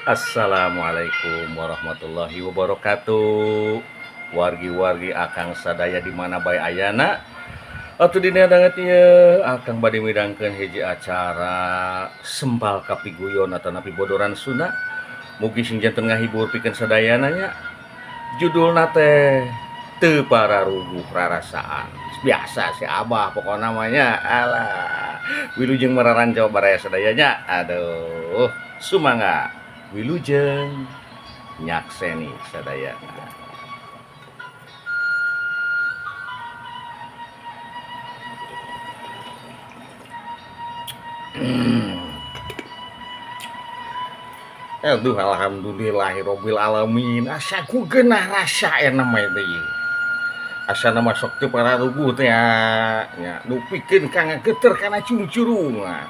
Assalamualaikum warahmatullahi wabarakatuh. Wargi-wargi akang sadaya di mana bae ayana. Atuh dina dangetnya akang bade midangkeun hiji acara sembal kapiguyon atau napi bodoran Sunda. Mugi sing janten ngahibur pikeun sadayana nya. Judulna teh Teu Pararuguh Rarasaan. Biasa si Abah pokoknya namanya. Alah. Wilujeng mararan Jawa Baraya sadayanya. Aduh, sumangga. Wilujeng nyakseni sadayana. Aduh, alhamdulillahirabbil alamin. Asa ku geunah rasa nama teh ieu. Asa nama sok teu pararuguh teh nya nu pikeun kang geter kana curung-curungan.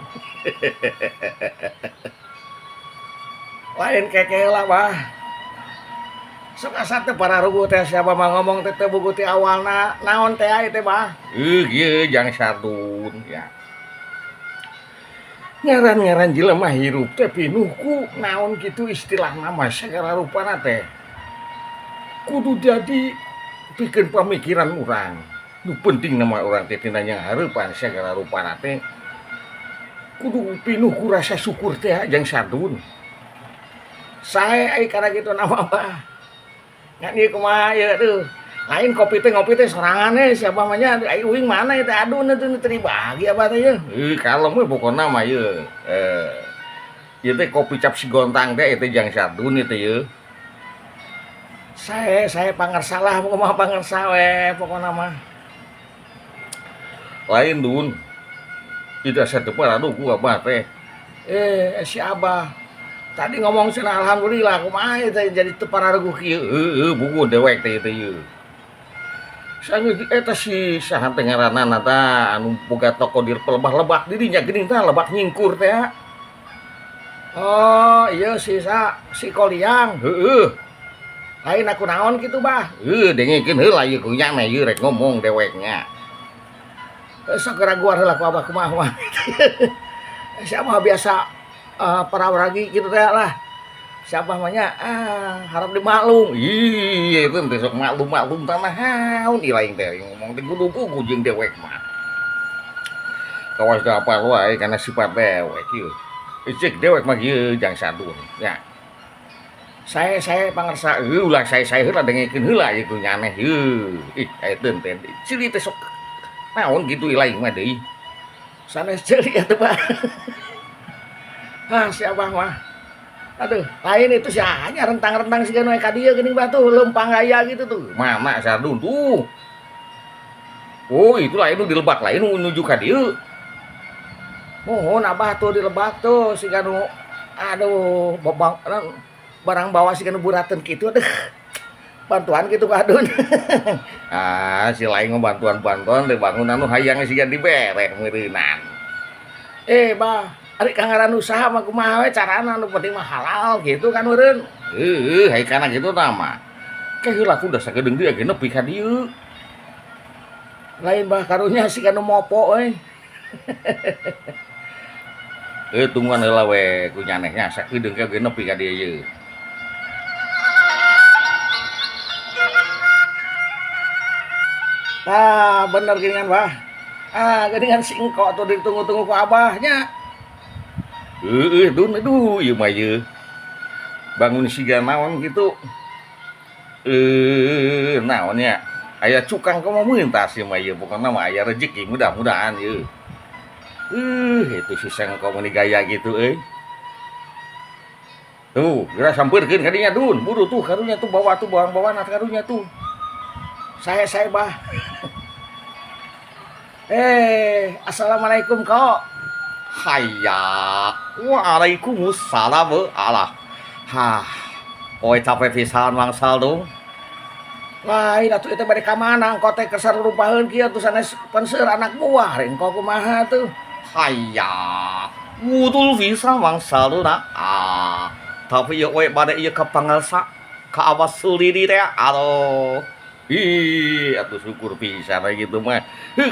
Lain kekeula bah. Sok asa teu pararuguh teh siapa mah ngomong teh teu buku ti awalna naon teh aya teh bah. Ieu jang sardun ya. Ngaran-ngaran jelema hirup teh pinuh ku naon kitu istilahna mah sagala rupana teh kudu jadi pikeun pamikiran urang. Nu penting nama urang teh tina hareupan sagala rupana teh kudu pinuh ku rasa syukur teh jang sardun. Sae ai kana kitu nama mah. Nya ieu kumaha ieu aduh. Lain ngopi teh sorangan siapa mah nya ai uing mana teh aduh teu dibagi apa teh ieu. Kalem we pokona mah ieu. Ieu teh kopi cap sigontang teh teh jang sardun ieu teh ieu. Sae pangarsalah kumaha pangarsa we pokona mah. Lain dun. Ieu teh asa teu paraduh ku Abah teh. Si Abah tadi ngomong cenah alhamdulillah kumaha teh jadi teu pararuguh kieu. Heueuh buku dewek teh ieu teh ieu. Sangeun eta si saha teh ngaranna tah anu boga toko di pelebah-lebak di dinya geuning tah lebak nyingkur teh. Oh, iya si Koliang. Heueuh. Lain aku naon kitu bah. Dengekeun heula ieu kunyah mah ieu rek ngomong deweknya. Sok keraguan heula ku Abah kumaha. Sia mah biasa parawaragi kitu teh lah. Siapa namanya harap dimaklum. Iya itu besok maklum tanah haun ilaing teh ngomong teh kudu ku jeung dewek mah. Kawas teh apa wae kana sifat dewek ieu. Cek dewek mah ieu jang sadun nya. Saya pangarsa ulah saya heula dengekeun heula ieu nyaneh ieu. Ih ayeuna teh ciri teh sok naon kitu ilaing mah deui. Sanes ciri atuh Pak. Si Abah mah aduh, lain itu sih hanya rentang-rentang sih kan ka dieu geuning batu lempang gaya gitu tuh. Mana sardun tuh. Oh, itu lain nu dilebak lain nuju ka dieu. Mohon Abah tuh dilebak tuh si kanu aduh barang bawa si kanu burateun kitu aduh. Bantuan gitu kadun. Si lain bantuan-bantuan teh bangunan nu hayang sigan dibere meureunan. Bah ari kangaran usaha mah kumaha we carana nu penting mah halal gitu kan meureun. Hai kana kitu tah mah. Ke heula ku da sagedeung deui ge nepi ka dieu. Lain bah karunya si kanu mopo euy. Tungguan heula we ku nyanehnya sagedeung ge nepi ka dieu ieu. Bener geuningan bah. Geuningan si engko tuh ditunggu-tunggu ku Abahnya. Dun aduh ieu mah ieu. Bangun siga naon kitu. Naon nya? Aya cukang komo meuntas ieu mah ieu pokona mah aya rezeki mudah-mudahan ieu. Itu si sengko meuni gaya gitu euy. Tuh, geura sampeurkeun ka dinya Dun. Buru tuh karunya tuh bawa tuh bawang-bawana karunya tuh. Saya bah. Assalamualaikum kok. Hayya. Waalaikumsalam alah. Poe capek pisan mangsal dong. Lain atuh eta bade ka mana engko teh keur sarurupaheun kieu atuh sanes penseur anak buah engko kumaha tuh. Hayya. Mutul pisan mangsalna. Tapi ieu we bade ieu ka pangalsa ka awas sulidi teh. Aduh. Atuh syukur pisan we gitu mah.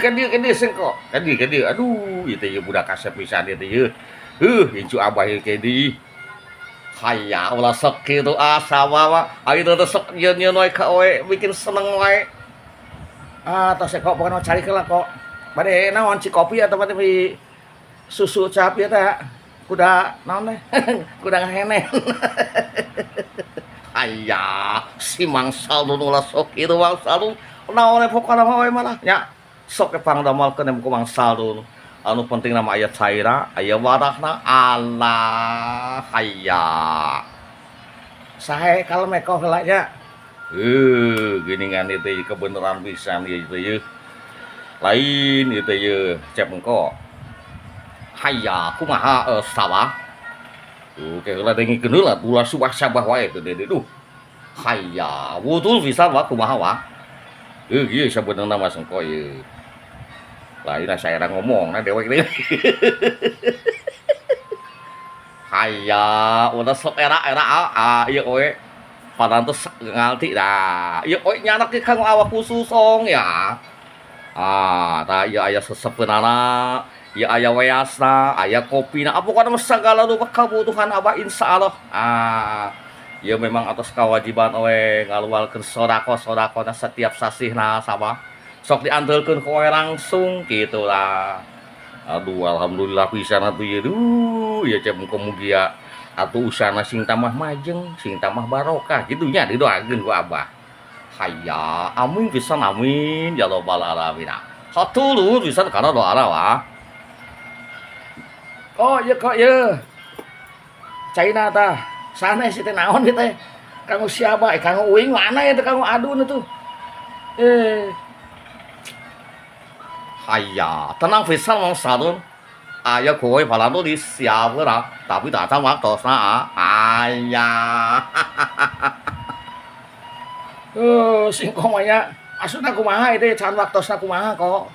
Kan dieu sengko. Kan dieu. Aduh, ieu teh budak kasep pisan ieu teh ieu. Incu Abah ieu ke di. Hayya ulah sok kitu sawa mah ari teu sok nyeun wae ka we bikin seneng wae. Tos kok pokona cari lah kok. Bade naon ci kopi atau bade susu cap ieu teh. Kuda naon teh? Kuda ngahenen. Hayya si Mang Saldun ulah sok kitu Mang Saldun. Naon pokona mah we malah nya sok pangdamalkeun ku Mang Saldun. Anu penting nama aya caira, aya wadahna Allah hayya. Sahe kalem ekoh heula nya. Geuningan ieu teh kebenaran pisan ieu teh yeuh. Lain ieu teh yeuh, cep engko. Hayya kumaha sawah? Ke heula dengikeun heula ulah subah sabah wae teh dede duh. Hayya, wutul pisan wa kumaha wa? Ieu sabenerna mah sengko ieu. Lain saya ngomong nah dewek deh. Hayya udah sok era ieu we parantos ngalti dah ieu we nyanak di kang awak khusus ong ya. Tah ieu aya sesepeunana, ieu aya weasna, aya kopina, pokona segala rupa kebutuhan abah insyaallah. Ieu memang atas kewajiban we ngaluarkeun sodako-sodakona setiap sasihna sabah. Sok diantarkeun ku we langsung kitu lah. Aduh alhamdulillah pisan atuh ieu duh ya cep mugia atuh usahana sing tamah majeng sing tamah barokah kitu nya didoakeun ku Abah. Hayya amin pisan amin ya rabbal alamin. Hatur pisan kana doana wah. Oh ieu kok ieu. Caina tah. Sanes teh naon ieu teh? Kanggo siapa? Kanggo uing mana ya teh kanggo adun atuh. Hayya, tenang pisan Mang Saldun. Aya kowe palantu disiap heula, tapi datang waktosna hayya. Singkong mah nya. Maksudna kumaha ieu teh can waktosna kumaha kok?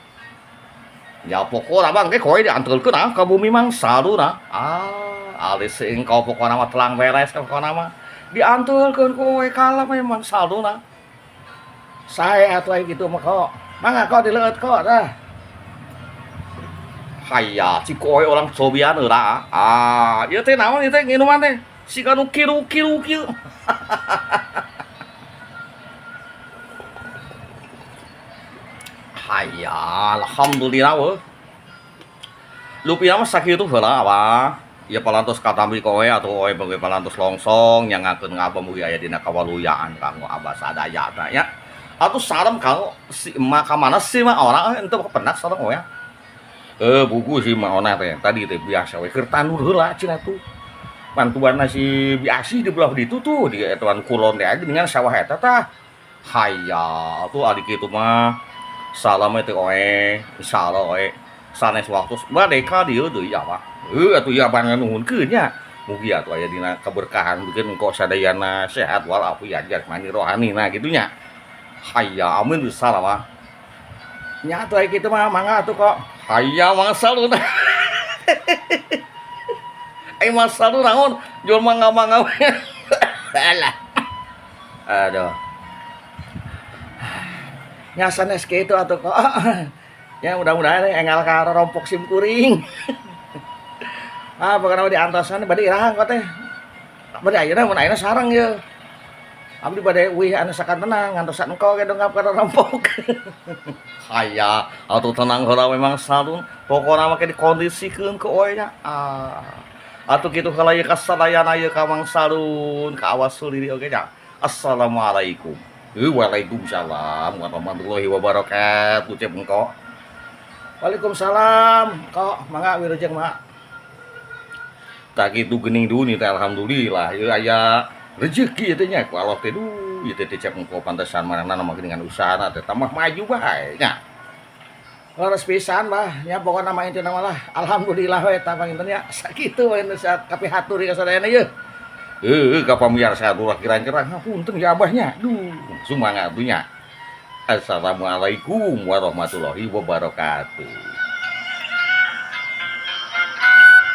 Ya pokona mah ge kowe diantarkeun ka bumi Mang Saldun. Alis engkau pokona mah telang beres pokona mah. Diantarkeun kowe ka Mang Saldun. Sae atuh kitu mah kok. Mangga kok dileueut kok tah. Hayya, si kowe orang sobian heula. Ieu teh naon ieu teh minuman teh? Si kanu kiru-kiru. Hayya, alhamdulillah weuh. Lupina mah sakitu heula apa? Ieu palantos katambi kowe atuh kowe bage palantos longsong nyangakeun ngabah mugi aya dina kawaluyaan kanggo Abah sadaya tah nya. Atuh sarem kanggo si emak ka mana sih mah orang henteu pernah sareng we. Buku si Maona teh tadi teh biasa we keur tandur heula cenah tuh. Bantuanna si Biasi di belah ditu tuh di etuan kulon teh aja dengan sawah eta tah. Hayya atuh ari kitu mah salam teh oe insyaallah oe sanes waktu merdeka dieu deui apa. Atuh ya ban nuhunkeun nya. Mugi atuh aya dina keberkahan bikin engko sadayana sehat walafiat jasmani rohanina gitu nya. Hayya amin salam. Nya atuh kitu mah mangga atuh kok. Hayya Mang Saldun. Mang Saldun naon? Jual mangga-mangga. Alah. Aduh. Nya sanes kitu atuh kok. Ya mudah-mudahan enggal ka rompok sim kuring. Pokona diantosan bade irahan kok teh. Bade ayeuna mun ayeuna sareng ieu. Abdi bade wih anu sakanteuna ngantosan engko ge dongkap ka rompok. Hayya, atuh tenang heula memang Saldun. Pokona mah dikondisikeun ke we nya. Atuh kitu heula ieu kasadayana ieu ka Mang Saldun, ka awas suliri oge nya. Assalamualaikum. Waalaikumsalam warahmatullahi wabarakatuh. Cep engko. Waalaikumsalam. Kok mangga wilujeng mak. Tak kitu geuning duni teh alhamdulillah ieu aya rezeki teh nya ku Allah teh duh ieu teh cep engko pantesan manehna mah dengan usahana teh tambah maju bae nya. Leres pisan bah nya pokona mah intina mah lah alhamdulillah we tah panginten nya sakitu we nu saat kapihaturi ka sadayana ieu. Ka pamirsa ulah kirang-kirang hapunten ya abahnya. Duh sumangga atuh nya. Assalamualaikum warahmatullahi wabarakatuh.